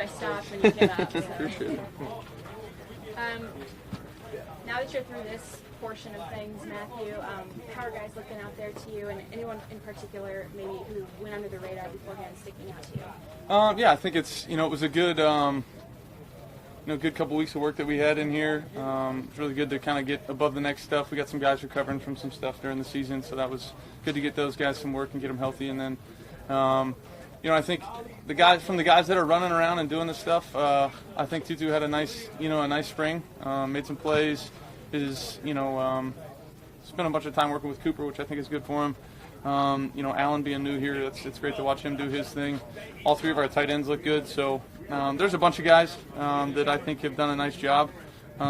I stopped when you came up. So. Appreciate it. Now that you're through this portion of things, Matthew, how are guys looking out there to you, and anyone in particular maybe who went under the radar beforehand sticking out to you? Yeah, I think it's it was a good good couple weeks of work that we had in here. It's really good to kind of get above the next stuff. We got some guys recovering from some stuff during the season, so that was good to get those guys some work and get them healthy. And then, I think the guys that are running around and doing this stuff, I think Tutu had a nice spring, made some plays. Spent a bunch of time working with Cooper, which I think is good for him. Allen being new here, it's great to watch him do his thing. All three of our tight ends look good, so there's a bunch of guys that I think have done a nice job.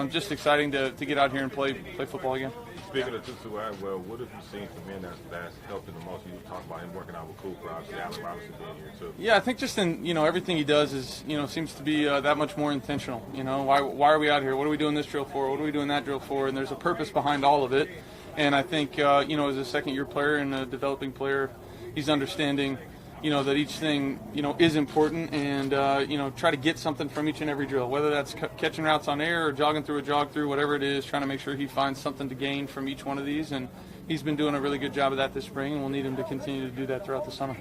Just exciting to get out here and play football again. Speaking of Tutu, well, what have you seen from him that's helping the most? You talked about him working out with Cooper, obviously Allen Robinson being here too. Yeah, I think just in everything he does is seems to be that much more intentional. Why are we out here? What are we doing this drill for? What are we doing that drill for? And there's a purpose behind all of it. And I think as a second-year player and a developing player, he's understanding that each thing is important, and try to get something from each and every drill, whether that's catching routes on air or jogging through a jog through, whatever it is, trying to make sure he finds something to gain from each one of these. And he's been doing a really good job of that this spring, and we'll need him to continue to do that throughout the summer.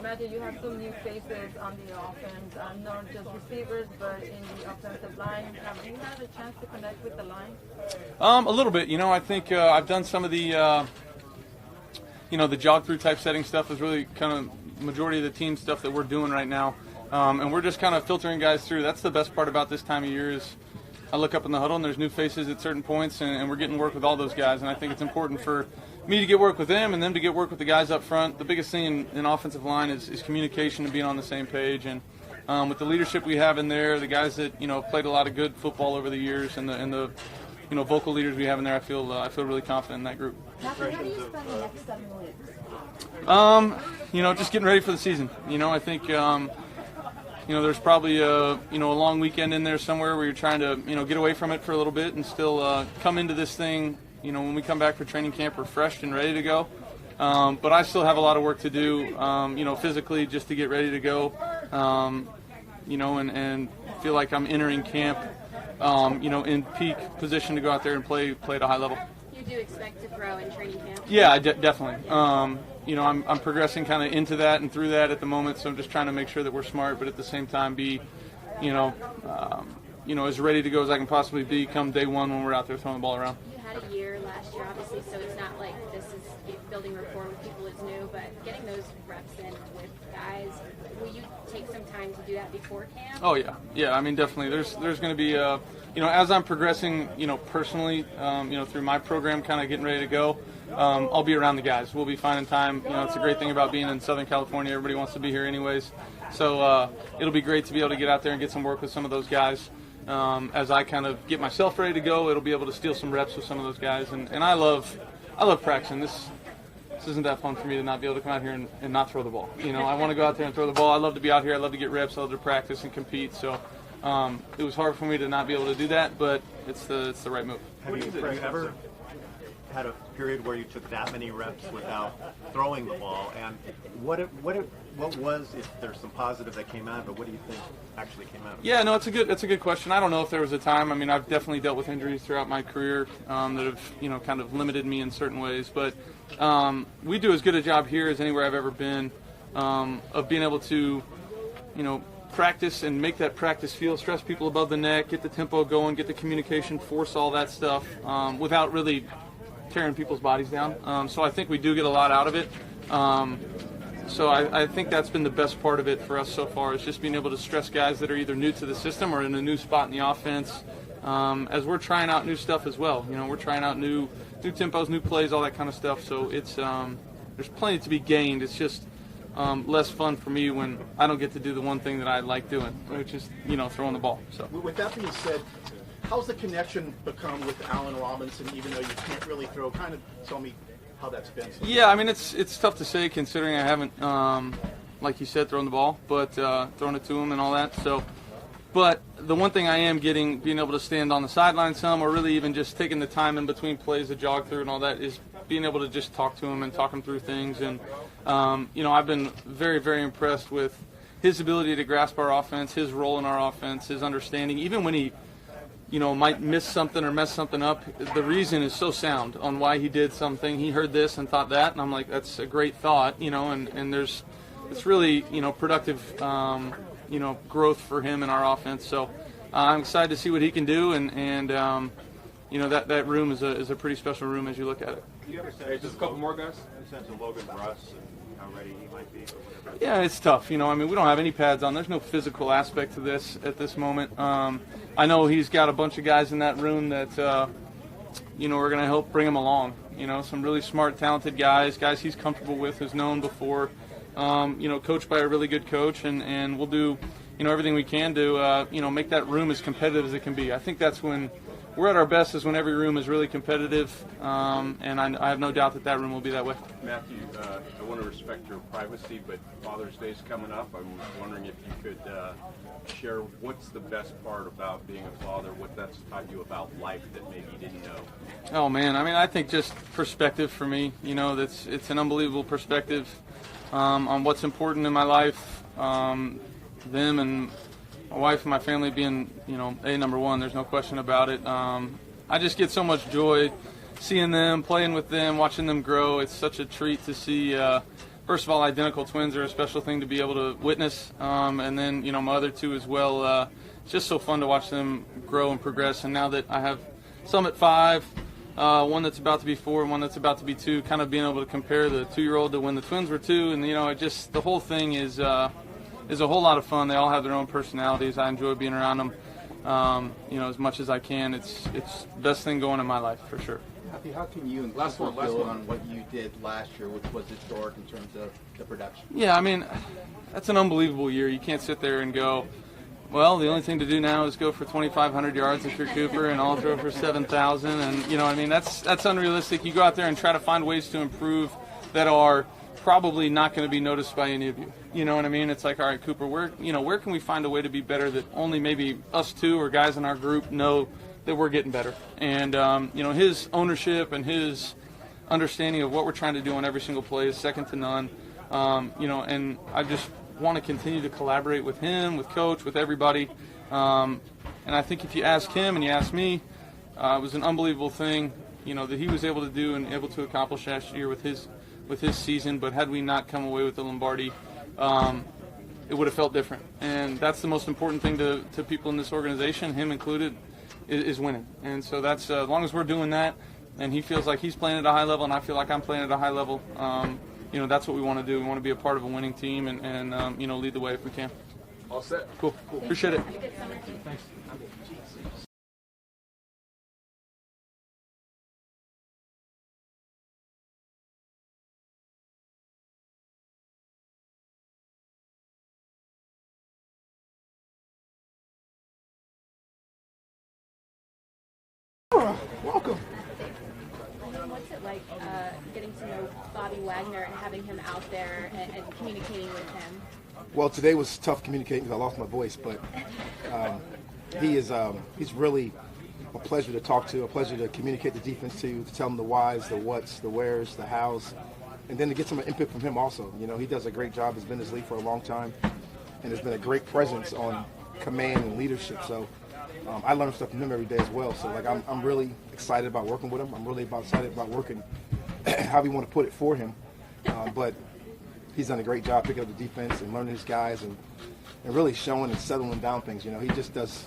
Matthew, you have some new faces on the offense, not just receivers, but in the offensive line. Have you had a chance to connect with the line? A little bit. I think I've done some of the the jog through type setting stuff is really kind of majority of the team stuff that we're doing right now. And we're just kind of filtering guys through. That's the best part about this time of year is I look up in the huddle and there's new faces at certain points, and we're getting work with all those guys. And I think it's important for me to get work with them and them to get work with the guys up front. The biggest thing in offensive line is communication and being on the same page. And with the leadership we have in there, the guys that played a lot of good football over the years, and the vocal leaders we have in there, I feel really confident in that group. Matthew, how do you spend the next 7 weeks? Just getting ready for the season. I think there's probably a long weekend in there somewhere where you're trying to get away from it for a little bit and still come into this thing. When we come back for training camp, refreshed and ready to go. But I still have a lot of work to do, physically, just to get ready to go. And feel like I'm entering camp, in peak position to go out there and play at a high level. You do expect to throw in training camp? Yeah, definitely. I'm progressing kind of into that and through that at the moment, so I'm just trying to make sure that we're smart, but at the same time be, as ready to go as I can possibly be come day one when we're out there throwing the ball around. You had a year last year, obviously, so it's not like this is building rapport with people is new, but getting those reps in with guys, will you take some time to do that before camp? Oh, yeah. Yeah, I mean, definitely. There's going to be, as I'm progressing, personally, through my program, kind of getting ready to go, I'll be around the guys. We'll be finding time. It's a great thing about being in Southern California. Everybody wants to be here anyways. So it'll be great to be able to get out there and get some work with some of those guys. As I kind of get myself ready to go, it'll be able to steal some reps with some of those guys. And I love practicing. This isn't that fun for me to not be able to come out here and not throw the ball. I want to go out there and throw the ball. I love to be out here. I love to get reps. I love to practice and compete. So it was hard for me to not be able to do that, but it's the right move. Have you ever had a period where you took that many reps without throwing the ball? And what was, if there's some positive that came out of it, what do you think actually came out of it? Yeah, no, it's a good question. I don't know if there was a time. I mean, I've definitely dealt with injuries throughout my career that have kind of limited me in certain ways, but we do as good a job here as anywhere I've ever been of being able to practice and make that practice feel, stress people above the neck, get the tempo going, get the communication, force all that stuff without really tearing people's bodies down. So I think we do get a lot out of it. So I think that's been the best part of it for us so far, is just being able to stress guys that are either new to the system or in a new spot in the offense, as we're trying out new stuff as well. We're trying out new tempos, new plays, all that kind of stuff. So it's there's plenty to be gained. It's just less fun for me when I don't get to do the one thing that I like doing, which is throwing the ball. So with that being said, how's the connection become with Allen Robinson, even though you can't really throw? Kind of tell me how that's been. Yeah, I mean, it's tough to say considering I haven't, like you said, thrown the ball, but throwing it to him and all that. So, but the one thing I am being able to stand on the sideline some, or really even just taking the time in between plays to jog through and all that, is being able to just talk to him and talk him through things. And I've been very, very impressed with his ability to grasp our offense, his role in our offense, his understanding, even when he might miss something or mess something up, the reason is so sound on why he did something. He heard this and thought that, and I'm like, that's a great thought, and it's really, productive, growth for him in our offense. So I'm excited to see what he can do, and that room is a pretty special room as you look at it. Do you ever sense just a couple more guys? A sense of Logan Russ and how ready he might be? Yeah, it's tough. We don't have any pads on. There's no physical aspect to this at this moment. I know he's got a bunch of guys in that room that, we're going to help bring him along. Some really smart, talented guys he's comfortable with, who's known before, coached by a really good coach, and we'll do, everything we can to, make that room as competitive as it can be. I think that's when we're at our best, is when every room is really competitive, and I have no doubt that room will be that way. Matthew, I want to respect your privacy, but Father's Day is coming up. I'm wondering if you could share what's the best part about being a father, what that's taught you about life that maybe you didn't know. Oh, man, I think just perspective for me, it's an unbelievable perspective on what's important in my life, them and my wife and my family being, number one, there's no question about it. I just get so much joy seeing them, playing with them, watching them grow. It's such a treat to see. First of all, identical twins are a special thing to be able to witness, and then, my other two as well. It's just so fun to watch them grow and progress. And now that I have some at 5, one that's about to be 4, and one that's about to be 2, kind of being able to compare the 2-year-old to when the twins were 2, and the whole thing is a whole lot of fun. They all have their own personalities. I enjoy being around them, as much as I can. It's the best thing going in my life, for sure. Matthew, how can you build on what you did last year, which was historic in terms of the production? Yeah, that's an unbelievable year. You can't sit there and go, well, the only thing to do now is go for 2,500 yards if you're Cooper, and I'll throw for 7,000. And, that's unrealistic. You go out there and try to find ways to improve that are probably not going to be noticed by any of you. You know what I mean? It's like, all right, Cooper, where can we find a way to be better that only maybe us two or guys in our group know that we're getting better? And, his ownership and his understanding of what we're trying to do on every single play is second to none. And I just want to continue to collaborate with him, with Coach, with everybody. And I think if you ask him and you ask me, it was an unbelievable thing, that he was able to do and able to accomplish last year with his season. But had we not come away with the Lombardi, it would have felt different. And that's the most important thing to people in this organization, him included, is winning. And so that's as long as we're doing that, and he feels like he's playing at a high level, and I feel like I'm playing at a high level, that's what we want to do. We want to be a part of a winning team and lead the way if we can. All set. Cool. Appreciate it. Thanks. Welcome. What's it like getting to know Bobby Wagner and having him out there and communicating with him? Well, today was tough communicating because I lost my voice, but he's really a pleasure to talk to, a pleasure to communicate the defense to tell him the whys, the whats, the wheres, the hows, and then to get some input from him also. He does a great job. He's been in this league for a long time and has been a great presence on command and leadership. So I learn stuff from him every day as well. So I'm really excited about working with him. I'm really excited about working how we want to put it for him. But he's done a great job picking up the defense and learning his guys and really showing and settling down things. He just does.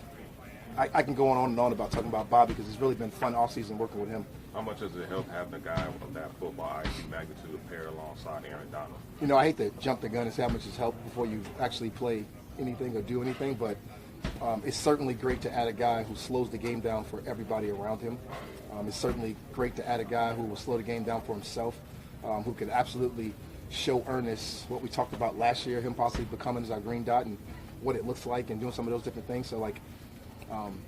I can go on and on about talking about Bobby because it's really been fun all season working with him. How much does it help having a guy of that football IQ magnitude pair alongside Aaron Donald? I hate to jump the gun and say how much it's helped before you actually play anything or do anything, but it's certainly great to add a guy who slows the game down for everybody around him. It's certainly great to add a guy who will slow the game down for himself, who could absolutely show earnest what we talked about last year, him possibly becoming as our green dot and what it looks like and doing some of those different things. So,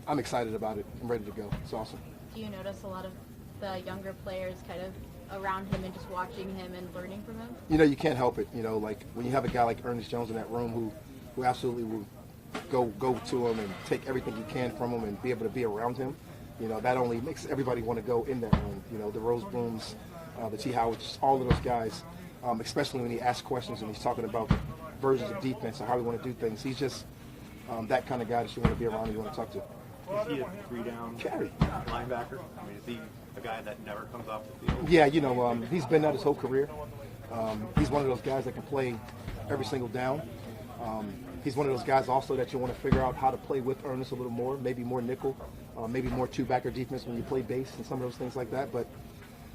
I'm excited about it. I'm ready to go. It's awesome. Do you notice a lot of the younger players kind of around him and just watching him and learning from him? You can't help it. When you have a guy like Ernest Jones in that room who absolutely will go to him and take everything you can from him and be able to be around him, that only makes everybody want to go in that room. The Rose Brooms, the T. Howards, all of those guys especially when he asks questions and he's talking about versions of defense and how we want to do things. He's just that kind of guy that you want to be around and you want to talk to. Is he a three-down Carry. linebacker? I mean, is he a guy that never comes off the field? Yeah, he's been that his whole career. He's one of those guys that can play every single down. He's one of those guys also that you want to figure out how to play with Ernest a little more, maybe more nickel, maybe more two-backer defense when you play base and some of those things like that. But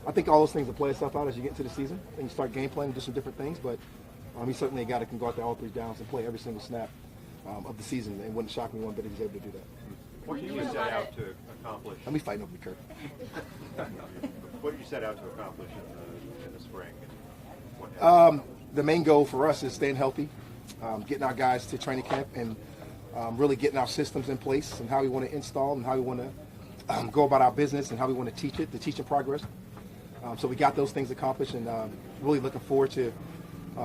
I think all those things will play itself out as you get into the season and you start game planning, do some different things. But he's certainly a guy that can go out there all 3 downs and play every single snap of the season. It wouldn't shock me one bit if he's able to do that. What did you set out to accomplish? Let me fight over Kirk. What did you set out to accomplish in the spring? What happened? The main goal for us is staying healthy, getting our guys to training camp, and really getting our systems in place and how we want to install and how we want to go about our business and how we want to teach it, the teaching progress. So we got those things accomplished, and really looking forward to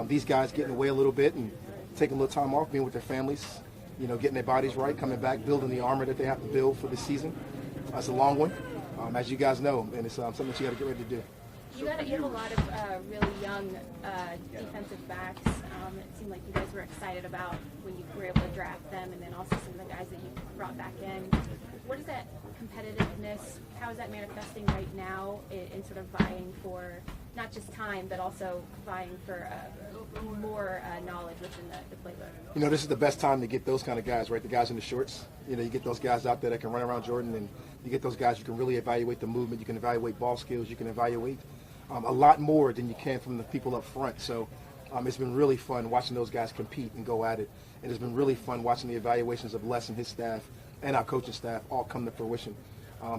these guys getting away a little bit and taking a little time off, being with their families, getting their bodies right, coming back, building the armor that they have to build for this season. It's a long one, as you guys know, and it's something that you got to get ready to do. You have a lot of really young defensive backs. It seemed like you guys were excited about when you were able to draft them, and then also some of the guys that you brought back in. What is that competitiveness? How is that manifesting right now in sort of vying for not just time, but also vying for more knowledge within the playbook? This is the best time to get those kind of guys, right? The guys in the shorts. You get those guys out there that can run around Jordan, and you get those guys you can really evaluate the movement. You can evaluate ball skills. You can evaluate a lot more than you can from the people up front. So it's been really fun watching those guys compete and go at it. And it's been really fun watching the evaluations of Les and his staff and our coaching staff all come to fruition.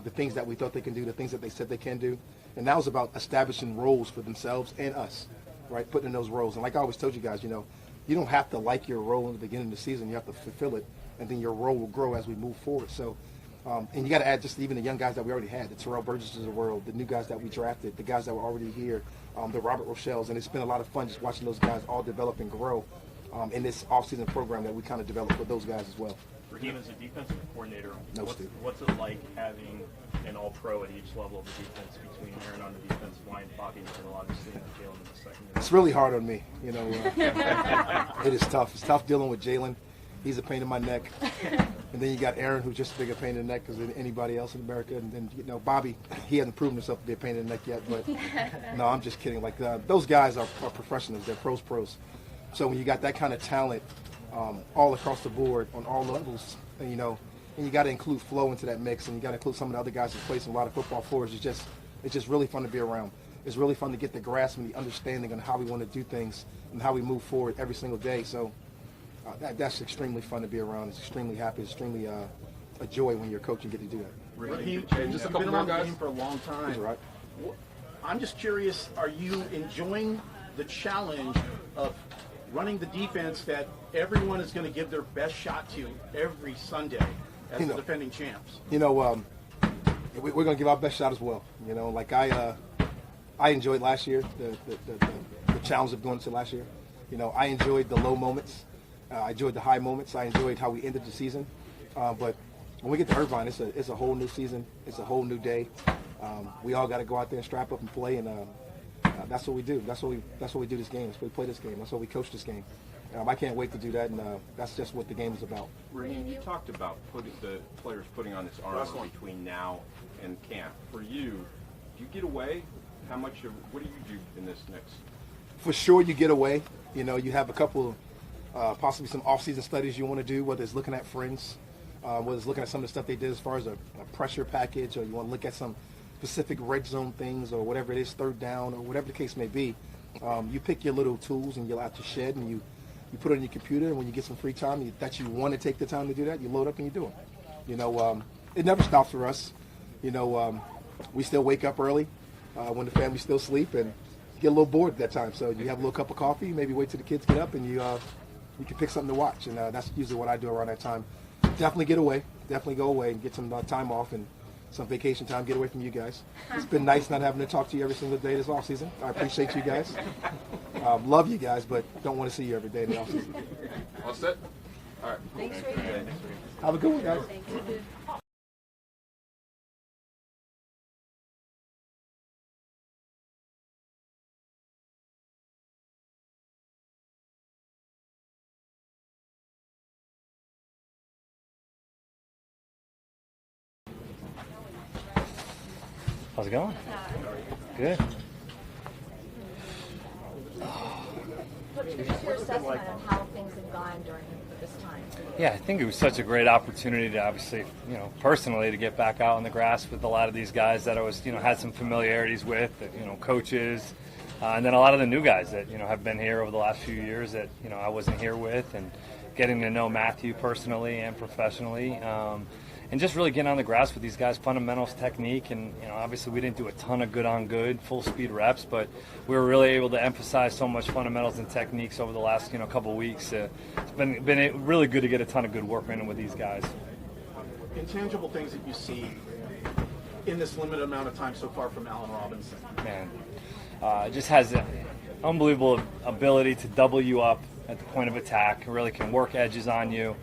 The things that we thought they can do, the things that they said they can do. And now it's about establishing roles for themselves and us, right? Putting in those roles. And like I always told you guys, you don't have to like your role in the beginning of the season. You have to fulfill it, and then your role will grow as we move forward. So, and you got to add just even the young guys that we already had, the Terrell Burgesses of the world, the new guys that we drafted, the guys that were already here, the Robert Rochelle's. And it's been a lot of fun just watching those guys all develop and grow in this offseason program that we kind of developed with those guys as well. Raheem, as a defensive coordinator, what's it like having an all-pro at each level of the defense between Aaron on the defensive line, Bobby in the middle, obviously, and Jalen in the second? It's really hard on me, It is tough. It's tough dealing with Jalen. He's a pain in my neck. And then you got Aaron, who's just as big a pain in the neck as anybody else in America. And then, Bobby, he hasn't proven himself to be a pain in the neck yet. But, no, I'm just kidding. Like, those guys are professionals. They're pros. So when you got that kind of talent all across the board on all levels, and you got to include Flo into that mix, and you got to include some of the other guys who play some a lot of football floors. It's just really fun to be around. It's really fun to get the grasp and the understanding on how we want to do things and how we move forward every single day. So that's extremely fun to be around. It's extremely happy. It's extremely a joy when you're coaching get to do that. Raheem, just a you've couple been more around the guys. game for a long time. He's right. I'm just curious, are you enjoying the challenge of running the defense that everyone is going to give their best shot to every Sunday as the defending champs? We're going to give our best shot as well. Like I enjoyed last year, the challenge of going to last year. I enjoyed the low moments. I enjoyed the high moments. I enjoyed how we ended the season. But when we get to Irvine, it's a whole new season. It's a whole new day. We all got to go out there and strap up and play, and that's what we do. That's what we do this game. That's what we play this game. That's what we coach this game. I can't wait to do that, and that's just what the game is about. Raheem, you talked about the players putting on this armor between now and camp. For you, do you get away? What do you do in this next? For sure, you get away. You have a couple, possibly some off-season studies you want to do, whether it's looking at friends, whether it's looking at some of the stuff they did as far as a pressure package, or you want to look at some specific red zone things, or whatever it is, third down, or whatever the case may be. You pick your little tools and you'll have to shed, and you put it on your computer, and when you get some free time that you want to take the time to do that, you load up and you do it. It never stops for us. We still wake up early when the family still sleep, and you get a little bored at that time. So you have a little cup of coffee, maybe wait till the kids get up, and you can pick something to watch. And that's usually what I do around that time. Definitely get away. Definitely go away and get some time off and some vacation time. Get away from you guys. It's been nice not having to talk to you every single day this offseason. I appreciate you guys. Love you guys, but don't want to see you every day in the offseason. All set? All right. Thanks, Raheem. Have a good one, guys. Thank you. How's it going? Good. What's your assessment on how things have gone during this time? Yeah, I think it was such a great opportunity to obviously, personally to get back out on the grass with a lot of these guys that I was, had some familiarities with, coaches, and then a lot of the new guys that, have been here over the last few years that, I wasn't here with, and getting to know Matthew personally and professionally. And just really getting on the grass with these guys, fundamentals, technique, and obviously we didn't do a ton of good on good, full speed reps, but we were really able to emphasize so much fundamentals and techniques over the last couple of weeks. It's been really good to get a ton of good work in with these guys. Intangible things that you see in this limited amount of time so far from Allen Robinson. Man, just has an unbelievable ability to double you up at the point of attack. Really can work edges on you.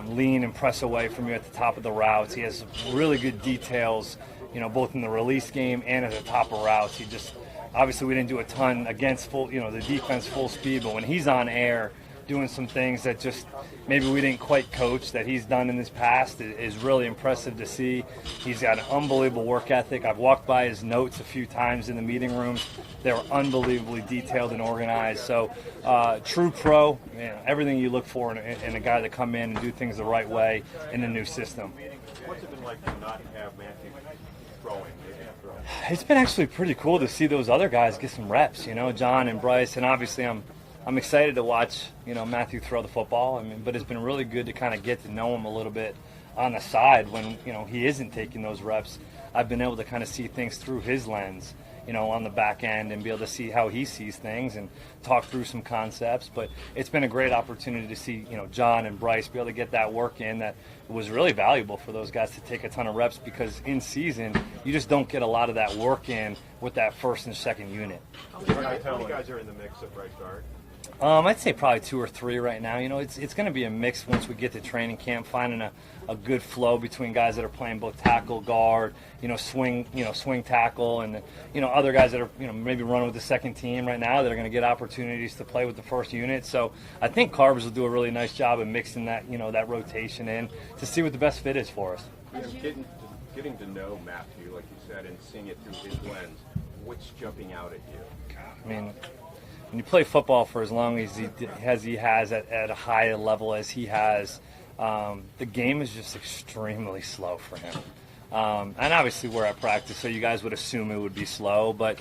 Lean and press away from you at the top of the routes. He has really good details, both in the release game and at the top of routes. He just, obviously we didn't do a ton against full, the defense full speed, but when he's on air doing some things that just maybe we didn't quite coach that he's done in his past is really impressive to see. He's got an unbelievable work ethic. I've walked by his notes a few times in the meeting rooms. They were unbelievably detailed and organized. So true pro, everything you look for in a guy that come in and do things the right way in a new system. What's it been like to not have Matthew throwing? It's been actually pretty cool to see those other guys get some reps, John and Bryce, and obviously I'm excited to watch, Matthew throw the football. But it's been really good to kind of get to know him a little bit on the side when, he isn't taking those reps. I've been able to kind of see things through his lens, on the back end and be able to see how he sees things and talk through some concepts. But it's been a great opportunity to see, John and Bryce be able to get that work in that was really valuable for those guys to take a ton of reps, because in season, you just don't get a lot of that work in with that first and second unit. How many guys are in the mix at right guard? I'd say probably 2 or 3 right now. It's going to be a mix once we get to training camp, finding a good flow between guys that are playing both tackle, guard, swing tackle, and other guys that are maybe running with the second team right now that are going to get opportunities to play with the first unit. So I think Carvers will do a really nice job of mixing that that rotation in to see what the best fit is for us. Getting to know Matthew, like you said, and seeing it through his lens, what's jumping out at you? When you play football for as long as he has at a high level as he has, the game is just extremely slow for him. And obviously we're at practice, so you guys would assume it would be slow, but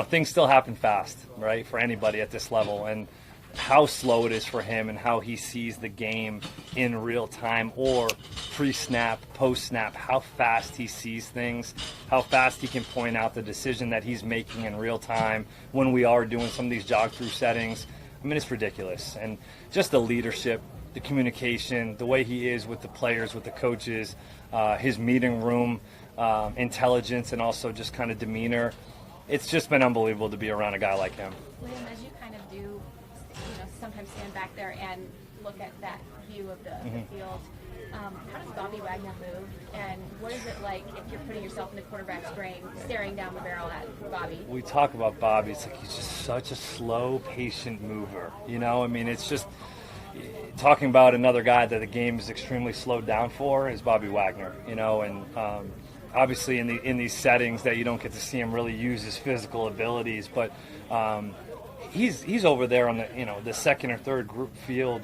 things still happen fast, right, for anybody at this level. And how slow it is for him and how he sees the game in real time or pre-snap, post-snap, how fast he sees things, how fast he can point out the decision that he's making in real time when we are doing some of these jog-through settings. It's ridiculous. And just the leadership, the communication, the way he is with the players, with the coaches, his meeting room intelligence, and also just kind of demeanor. It's just been unbelievable to be around a guy like him. Liam, as you kind of do, sometimes stand back there and look at that view of the field, how does Bobby Wagner move, and what is it like if you're putting yourself in the quarterback's brain, staring down the barrel at Bobby? We talk about Bobby, it's like he's just such a slow, patient mover. It's just talking about another guy that the game is extremely slowed down for is Bobby Wagner. And obviously in these settings that you don't get to see him really use his physical abilities, but he's over there on the second or third group field,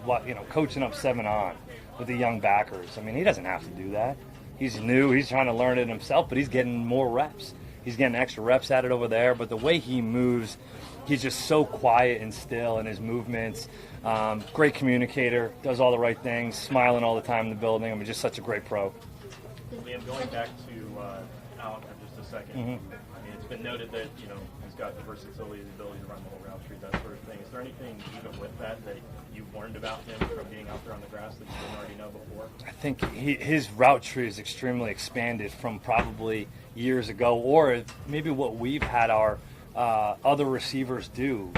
coaching up 7 on with the young backers. He doesn't have to do that. He's new. He's trying to learn it himself, but he's getting more reps. He's getting extra reps at it over there. But the way he moves, he's just so quiet and still in his movements. Great communicator, does all the right things, smiling all the time in the building. Just such a great pro. Liam, going back to Allen for just a second, it's been noted that he's got the versatility, the ability to run the whole route tree, that sort of thing. Is there anything even with that you've learned about him from being out there on the grass that you didn't already know before? I think his route tree is extremely expanded from probably years ago, or maybe what we've had our other receivers do.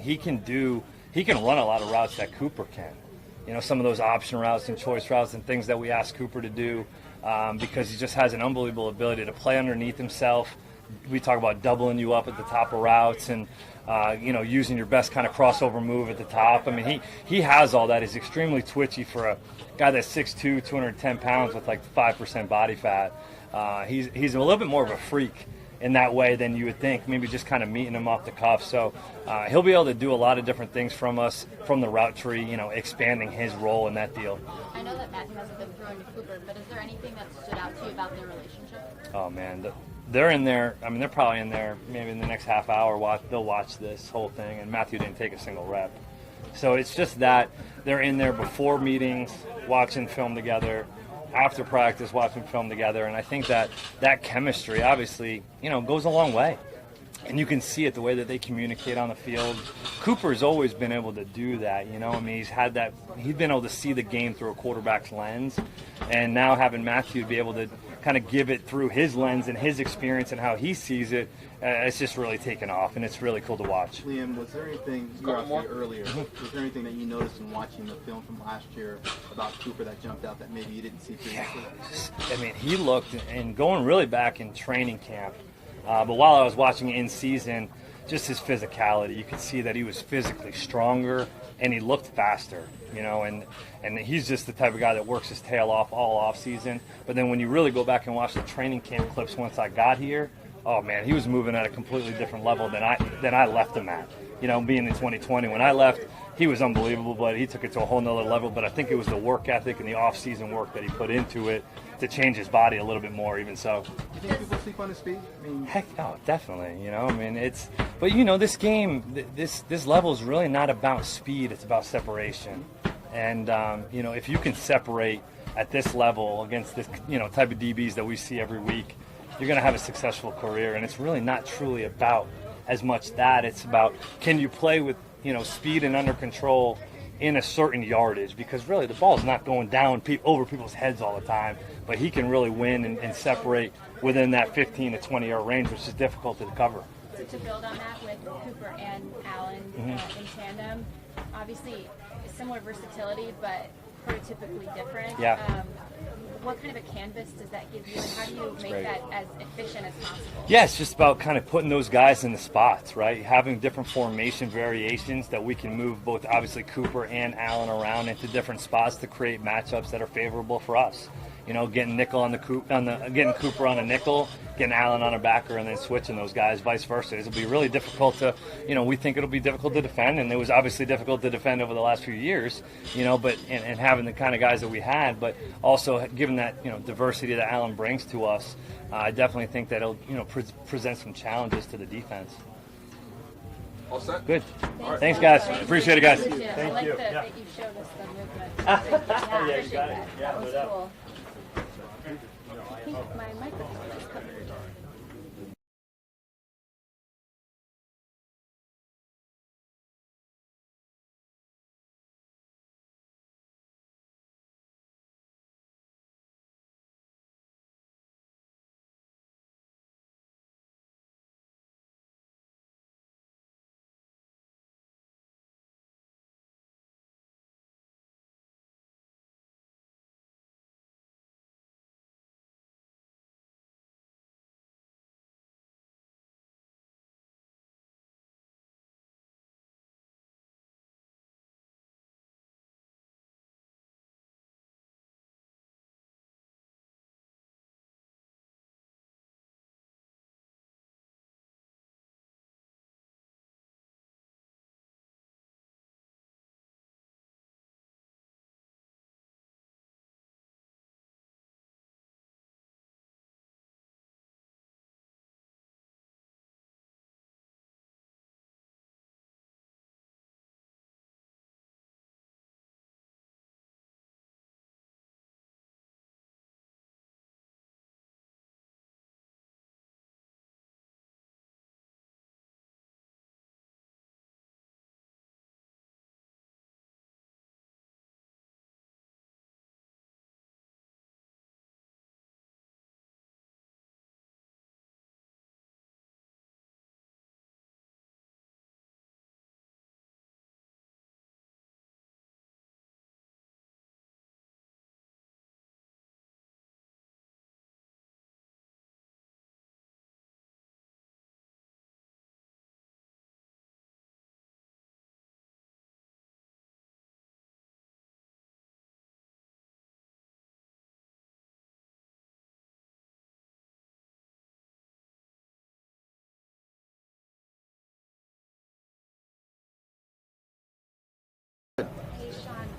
He can run a lot of routes that Cooper can. Some of those option routes and choice routes and things that we ask Cooper to do, because he just has an unbelievable ability to play underneath himself. We talk about doubling you up at the top of routes and using your best kind of crossover move at the top. He has all that. He's extremely twitchy for a guy that's 6'2", 210 pounds with like 5% body fat. He's a little bit more of a freak in that way than you would think, maybe just kind of meeting him off the cuff. So he'll be able to do a lot of different things from us, from the route tree, expanding his role in that deal. I know that Matthew hasn't been throwing to Cooper, but is there anything that stood out to you about their relationship? Oh, man. They're in there. I mean, they're probably in there maybe in the next half hour. They'll watch this whole thing, and Matthew didn't take a single rep. So it's just that they're in there before meetings, watching film together, after practice, watching film together, and I think that chemistry, obviously, goes a long way. And you can see it the way that they communicate on the field. Cooper's always been able to do that, I mean, he's been able to see the game through a quarterback's lens, and now having Matthew be able to kind of give it through his lens and his experience and how he sees it, it's just really taken off, and it's really cool to watch. Liam, was there anything, you were out there earlier, was there anything that you noticed in watching the film from last year about Cooper that jumped out that maybe you didn't see previously? I mean, he looked, and going really back in training camp, but while I was watching in season, just his physicality, you could see that he was physically stronger and he looked faster, and he's just the type of guy that works his tail off all off season. But then when you really go back and watch the training camp clips once I got here, oh man, he was moving at a completely different level than I left him at. Being in 2020, when I left, he was unbelievable, but he took it to a whole nother level. But I think it was the work ethic and the off-season work that he put into it to change his body a little bit more, even so. Do you think people sleep on his speed? I mean, heck, oh, definitely. I mean, but this game, this level is really not about speed; it's about separation. And if you can separate at this level against this type of DBs that we see every week, you're going to have a successful career. And it's really not truly about as much that. It's about, can you play with speed and under control in a certain yardage, because really the ball's not going down over people's heads all the time, but he can really win and separate within that 15 to 20 yard range, which is difficult to cover. So to build on that with Cooper and Allen in tandem, obviously similar versatility, but prototypically different. Yeah. What kind of a canvas does that give you, and how do you make that as efficient as possible? Yeah, it's just about kind of putting those guys in the spots, right? Having different formation variations that we can move both, obviously, Cooper and Allen around into different spots to create matchups that are favorable for us. Getting nickel getting Cooper on a nickel, getting Allen on a backer, and then switching those guys, vice versa. It'll be really difficult to, we think it'll be difficult to defend, and it was obviously difficult to defend over the last few years, but and having the kind of guys that we had, but also given that diversity that Allen brings to us, I definitely think that it'll present some challenges to the defense. All set? Good. Thanks, guys. Appreciate it, guys. I like that you showed us the movement. Yeah, you got it. Yeah, That was no doubt. cool. I think my microphone is covered.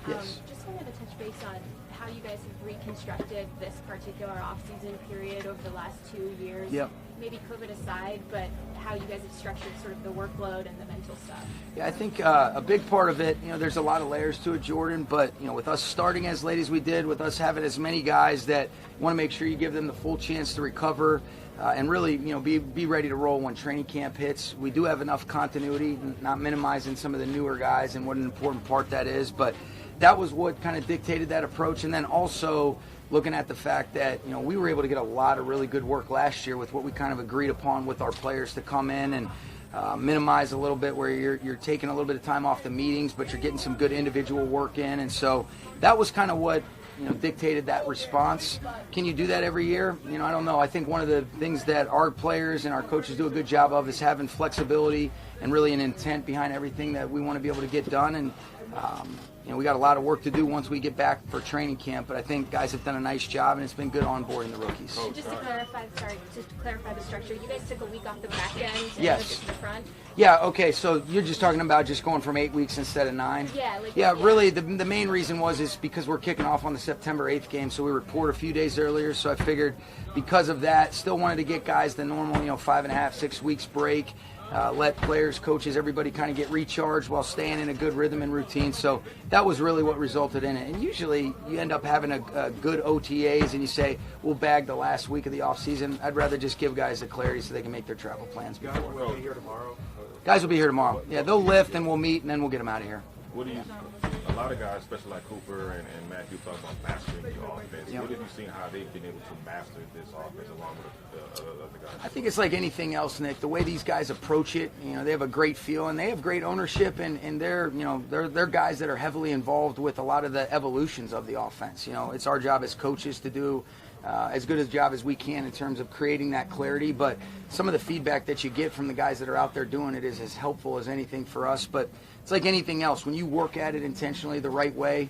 Yes. Just wanted to touch base on how you guys have reconstructed this particular off-season period over the last 2 years. Yep. Maybe COVID aside, but how you guys have structured sort of the workload and the mental stuff. Yeah, I think a big part of it, there's a lot of layers to it, Jordan, but, with us starting as late as we did, with us having as many guys that want to make sure you give them the full chance to recover and really, be ready to roll when training camp hits. We do have enough continuity, not minimizing some of the newer guys and what an important part that is, but that was what kind of dictated that approach. And then also looking at the fact that, we were able to get a lot of really good work last year with what we kind of agreed upon with our players to come in and minimize a little bit where you're taking a little bit of time off the meetings, but you're getting some good individual work in. And so that was kind of what, dictated that response. Can you do that every year? I don't know. I think one of the things that our players and our coaches do a good job of is having flexibility and really an intent behind everything that we want to be able to get done. And, we got a lot of work to do once we get back for training camp, but I think guys have done a nice job, and it's been good onboarding the rookies. Just to clarify the structure, you guys took a week off the back end and Yes. to the front? Yeah, okay, so you're just talking about just going from 8 weeks instead of 9? Yeah. Really, the main reason is because we're kicking off on the September 8th game, so we report a few days earlier, so I figured because of that, still wanted to get guys the normal, 5.5, 6 weeks break, let players, coaches, everybody kind of get recharged while staying in a good rhythm and routine. So that was really what resulted in it. And usually you end up having a good OTAs and you say, we'll bag the last week of the offseason. I'd rather just give guys the clarity so they can make their travel plans before. Guys will be here tomorrow. Guys will be here tomorrow. Yeah, they'll lift and we'll meet and then we'll get them out of here. What do you? A lot of guys, especially like Cooper and Matthew, talk about mastering the offense. Yep. What have you seen how they've been able to master this offense along with the other guys? I think it's like anything else, Nick. The way these guys approach it, they have a great feel and they have great ownership, and they're guys that are heavily involved with a lot of the evolutions of the offense. It's our job as coaches to do as good a job as we can in terms of creating that clarity, but some of the feedback that you get from the guys that are out there doing it is as helpful as anything for us. But it's like anything else. When you work at it intentionally the right way,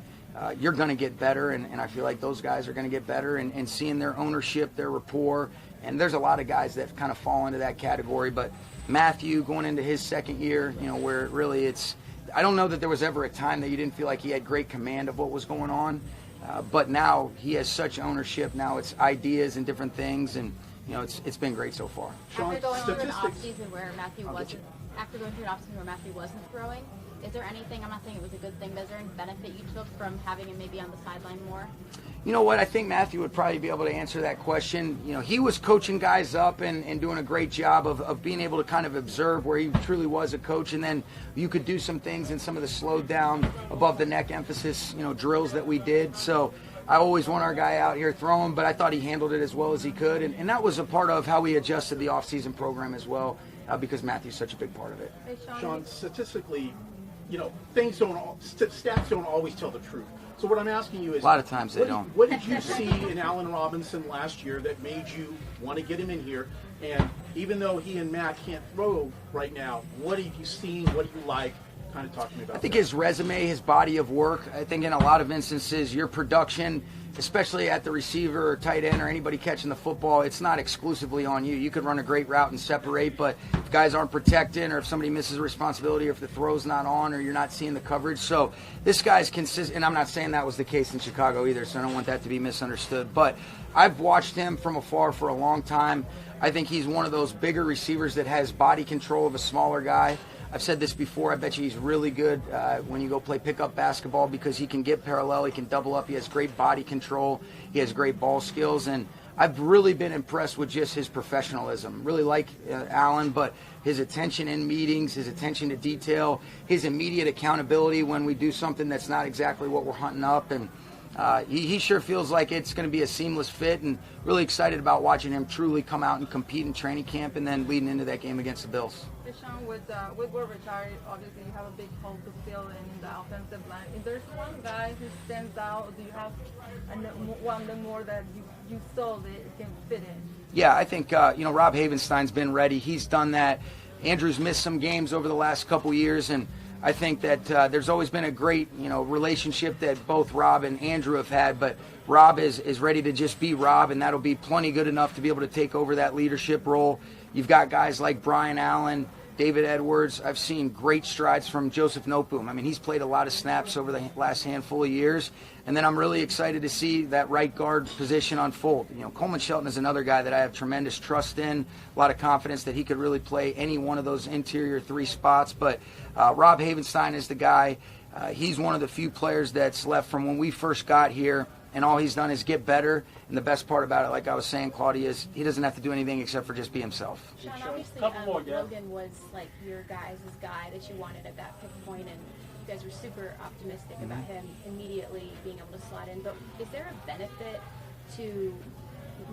you're going to get better, and I feel like those guys are going to get better, and seeing their ownership, their rapport, and there's a lot of guys that kind of fall into that category. But Matthew going into his second year, where really I don't know that there was ever a time that you didn't feel like he had great command of what was going on, but now he has such ownership. Now it's ideas and different things, and it's been great so far. After going through an offseason where Matthew wasn't throwing, is there anything, I'm not saying it was a good thing, but is there any benefit you took from having him maybe on the sideline more? You know what? I think Matthew would probably be able to answer that question. He was coaching guys up and doing a great job of being able to kind of observe where he truly was a coach, and then you could do some things in some of the slowed down, above the neck emphasis, drills that we did. So I always want our guy out here throwing, but I thought he handled it as well as he could, and that was a part of how we adjusted the offseason program as well, because Matthew's such a big part of it. Hey, Sean, statistically, stats don't always tell the truth. So what I'm asking you is, a lot of times they don't. What did you see in Allen Robinson last year that made you want to get him in here? And even though he and Matt can't throw right now, what have you seen? What do you like? Kind of talk to me about that. I think his resume, his body of work, I think in a lot of instances, your production, especially at the receiver or tight end or anybody catching the football, it's not exclusively on you. You could run a great route and separate, but if guys aren't protecting or if somebody misses a responsibility or if the throw's not on or you're not seeing the coverage. So this guy's consistent, and I'm not saying that was the case in Chicago either, so I don't want that to be misunderstood. But I've watched him from afar for a long time. I think he's one of those bigger receivers that has body control of a smaller guy. I've said this before, I bet you he's really good when you go play pickup basketball because he can get parallel, he can double up, he has great body control, he has great ball skills, and I've really been impressed with just his professionalism. Really like Allen, but his attention in meetings, his attention to detail, his immediate accountability when we do something that's not exactly what we're hunting up, and he sure feels like it's going to be a seamless fit, and really excited about watching him truly come out and compete in training camp and then leading into that game against the Bills. Sean, with Woodward retired, obviously you have a big hole to fill in the offensive line. If there's one guy who stands out, do you have one more that you saw that it can fit in? Yeah, I think Rob Havenstein's been ready. He's done that. Andrew's missed some games over the last couple years, and I think that there's always been a great relationship that both Rob and Andrew have had, but Rob is ready to just be Rob, and that'll be plenty good enough to be able to take over that leadership role. You've got guys like Brian Allen, David Edwards. I've seen great strides from Joseph Noteboom. I mean, he's played a lot of snaps over the last handful of years. And then I'm really excited to see that right guard position unfold. You know, Coleman Shelton is another guy that I have tremendous trust in, a lot of confidence that he could really play any one of those interior 3 spots. But Rob Havenstein is the guy. He's one of the few players that's left from when we first got here, and all he's done is get better. And the best part about it, like I was saying, Claudia, is he doesn't have to do anything except for just be himself. Sean, obviously, Logan was like your guys' guy that you wanted at that pick point, and you guys were super optimistic about him immediately being able to slot in. But is there a benefit to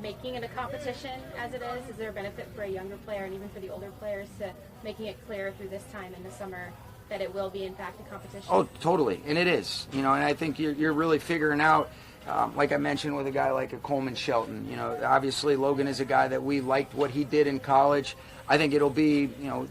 making it a competition as it is? Is there a benefit for a younger player and even for the older players to making it clear through this time in the summer that it will be in fact a competition? Oh, totally, and it is. You know, and I think you're really figuring out. Like I mentioned with a guy like a Coleman Shelton, you know, obviously Logan is a guy that we liked what he did in college. I think it'll be, you know,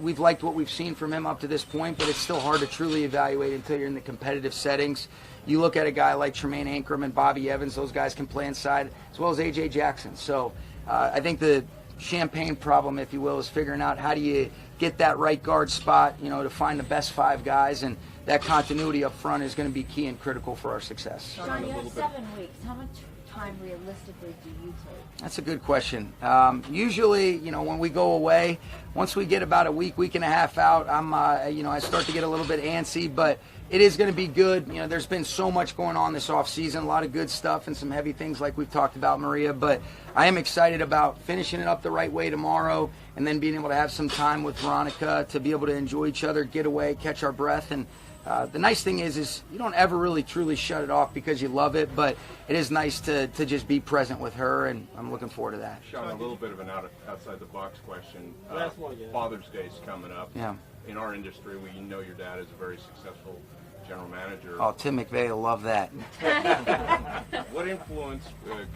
we've liked what we've seen from him up to this point, but it's still hard to truly evaluate until you're in the competitive settings. You look at a guy like Tremaine Ankrum and Bobby Evans; those guys can play inside, as well as A.J. Jackson. So I think the champagne problem, if you will, is figuring out how do you get that right guard spot, you know, to find the best 5 guys, and that continuity up front is going to be key and critical for our success. Sean, you have 7 weeks. How much time realistically do you take? That's a good question. Usually, you know, when we go away, once we get about a week and a half out, you know, I start to get a little bit antsy, but it is going to be good. You know, there's been so much going on this offseason, a lot of good stuff and some heavy things like we've talked about, Maria, but I am excited about finishing it up the right way tomorrow and then being able to have some time with Veronica to be able to enjoy each other, get away, catch our breath. And the nice thing is you don't ever really truly shut it off because you love it, but it is nice to just be present with her, and I'm looking forward to that. Sean, a little bit of an outside the box question. Father's Day's coming up. Yeah. In our industry, we know your dad is a very successful general manager. Oh, Tim McVay will love that. What influence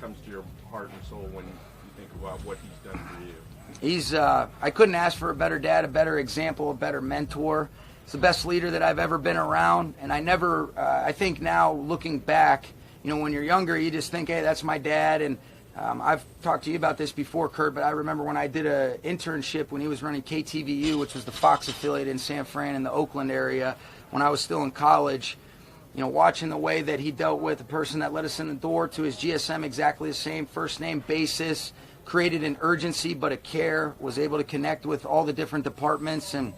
comes to your heart and soul when you think about what he's done for you? He's I couldn't ask for a better dad, a better example, a better mentor. He's the best leader that I've ever been around, and I think now looking back, you know, when you're younger, you just think, hey, that's my dad, and I've talked to you about this before, Kurt, but I remember when I did an internship when he was running KTVU, which was the Fox affiliate in San Fran in the Oakland area, when I was still in college, you know, watching the way that he dealt with the person that let us in the door to his GSM exactly the same, first name basis, created an urgency but a care, was able to connect with all the different departments, and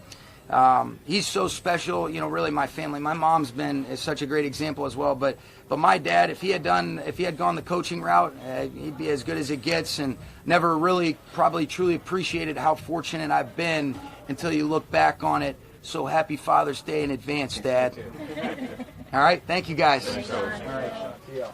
he's so special. You know, really my family, my mom's is such a great example as well, but my dad, if he had gone the coaching route, he'd be as good as it gets, and never really probably truly appreciated how fortunate I've been until you look back on it. So happy Father's Day in advance, Dad. All right, thank you guys. All right. Yeah.